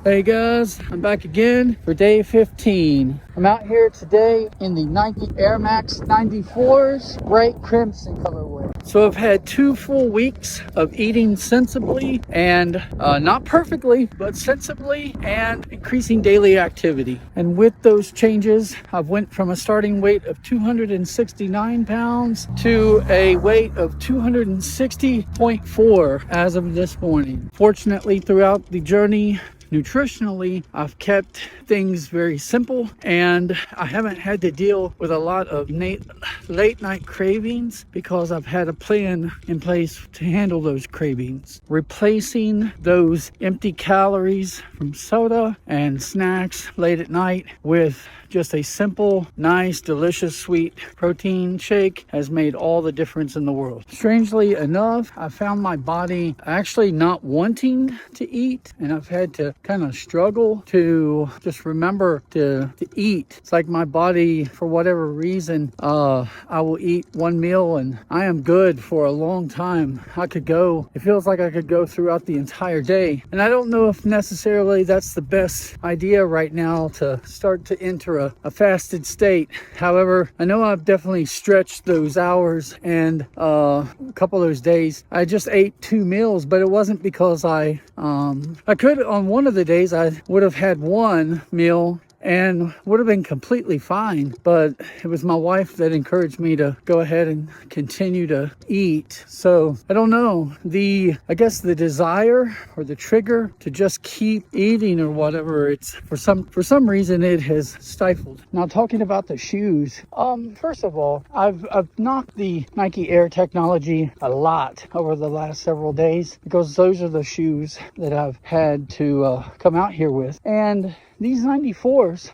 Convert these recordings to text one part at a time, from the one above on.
Hey guys, I'm back again for day 15. I'm out here today in the Nike Air Max 94s, bright crimson colorway. So I've had 2 full weeks of eating sensibly and not perfectly, but sensibly, and increasing daily activity. And with those changes, I've went from a starting weight of 269 pounds to a weight of 260.4 as of this morning. Fortunately, throughout the journey, nutritionally, I've kept things very simple and I haven't had to deal with a lot of late night cravings because I've had a plan in place to handle those cravings. Replacing those empty calories from soda and snacks late at night with just a simple, nice, delicious, sweet protein shake has made all the difference in the world. Strangely enough, I found my body actually not wanting to eat, and I've had to kind of struggle to just remember to eat. It's like my body, for whatever reason, I will eat one meal and I am good for a long time. It feels like I could go throughout the entire day. And I don't know if necessarily that's the best idea right now to start to enter a fasted state. However, I know I've definitely stretched those hours, and a couple of those days I just ate 2 meals, but it wasn't because I could. On one of the days I would have had 1 meal and would have been completely fine, but it was my wife that encouraged me to go ahead and continue to eat. So I don't know, I guess the desire or the trigger to just keep eating or whatever, it's for some reason it has stifled. Now, talking about the shoes, first of all, I've knocked the Nike Air technology a lot over the last several days because those are the shoes that I've had to come out here with. And these 94s,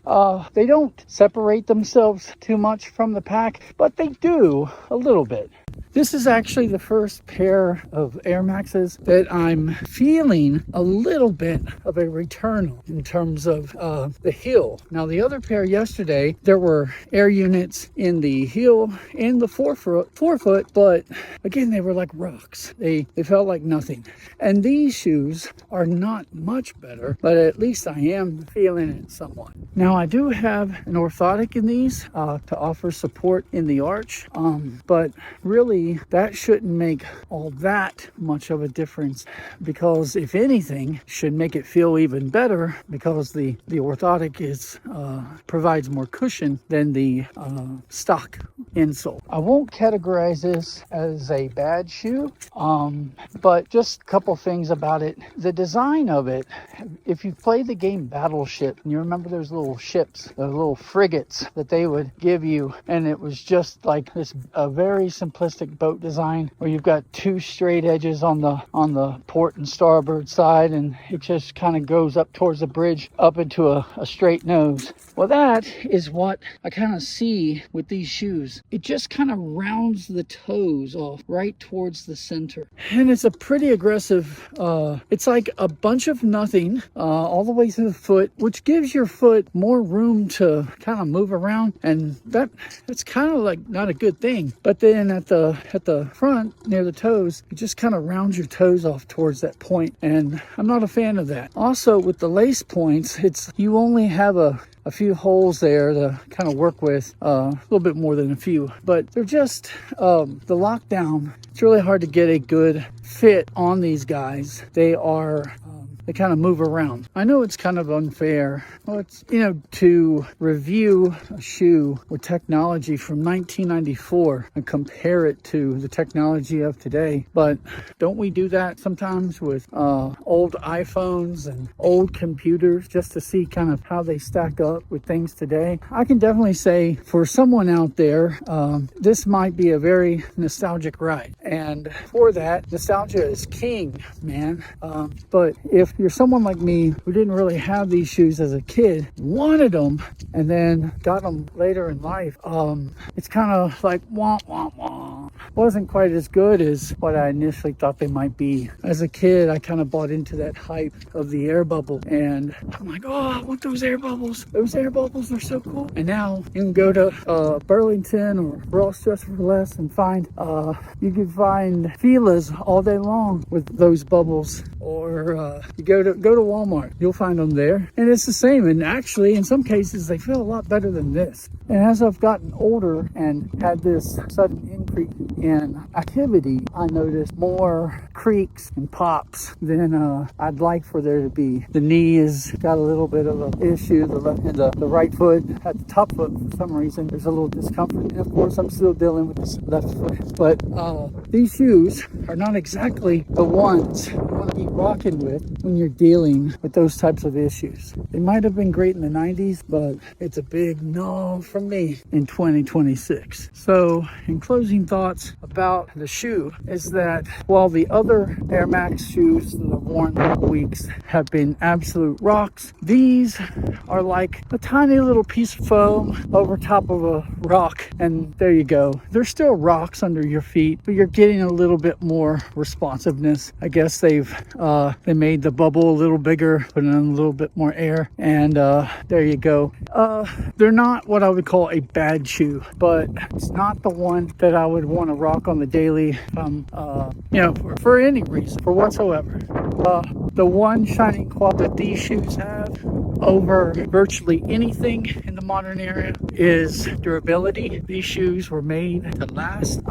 they don't separate themselves too much from the pack, but they do a little bit. This is actually the first pair of Air Maxes that I'm feeling a little bit of a return on in terms of the heel. Now, the other pair yesterday, there were air units in the heel and the forefoot, but again, they were like rocks. They felt like nothing. And these shoes are not much better, but at least I am feeling it somewhat. Now, I do have an orthotic in these to offer support in the arch, but really that shouldn't make all that much of a difference, because if anything, should make it feel even better because the orthotic provides more cushion than the stock insole. I won't categorize this as a bad shoe, but just a couple things about it. The design of it, if you play the game Battleship, and you remember those little ships, the little frigates that they would give you, and it was just like this a very simplistic boat design where you've got 2 straight edges on the port and starboard side, and it just kind of goes up towards the bridge up into a straight nose. Well, that is what I kind of see with these shoes. It just kind of rounds the toes off right towards the center, and it's a pretty aggressive, it's like a bunch of nothing all the way to the foot, which gives your foot more room to kind of move around, and that's kind of like not a good thing. But then at the front near the toes, it just kind of rounds your toes off towards that point, and I'm not a fan of that. Also, with the lace points, you only have a few holes there to kind of work with, a little bit more than a few, but they're just the lockdown. It's really hard to get a good fit on these guys. They kind of move around. I know it's kind of unfair. Well, it's, to review a shoe with technology from 1994 and compare it to the technology of today. But don't we do that sometimes with old iPhones and old computers just to see kind of how they stack up with things today? I can definitely say for someone out there, this might be a very nostalgic ride. And for that, nostalgia is king, man. But if you're someone like me who didn't really have these shoes as a kid, wanted them, and then got them later in life, it's kind of like wah, wah, wah. wasn't quite as good as what I initially thought they might be. As a kid, I kind of bought into that hype of the air bubble, and I'm like, oh, I want those air bubbles. Those air bubbles are so cool. And now you can go to Burlington or Ross Dress for Less and you can find Fila's all day long with those bubbles. Or you go to Walmart, you'll find them there, and it's the same. And actually, in some cases, they feel a lot better than this. And as I've gotten older and had this sudden increase in activity, I noticed more creaks and pops than I'd like for there to be. The knee has got a little bit of an issue. The right foot, at the top foot, for some reason, there's a little discomfort. And of course, I'm still dealing with this left foot. But these shoes are not exactly the ones you want to be rocking with when you're dealing with those types of issues. They might have been great in the 90s, but it's a big no from me in 2026. So in closing thoughts about the shoe is that while the other Air Max shoes that I've worn for weeks have been absolute rocks, these are like a tiny little piece of foam over top of a rock, and there you go. They're still rocks under your feet, but you're getting a little bit more responsiveness. I guess they made the bubble a little bigger, put in a little bit more air, and there you go. They're not what I would call a bad shoe, but it's not the one that I would want to rock on the daily, for any reason, for whatsoever. The one shining quality that these shoes have over virtually anything in the modern era is durability. These shoes were made to last.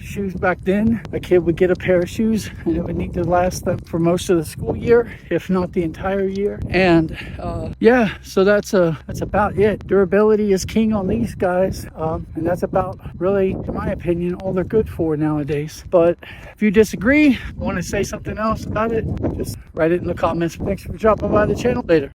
Shoes back then, a kid would get a pair of shoes and it would need to last them for most of the school year, if not the entire year. And so that's about it. Durability is king on these guys, and that's about really, in my opinion, all they're good for nowadays. But if you disagree, want to say something else about it, just write it in the comments. Thanks for dropping by the channel. Later.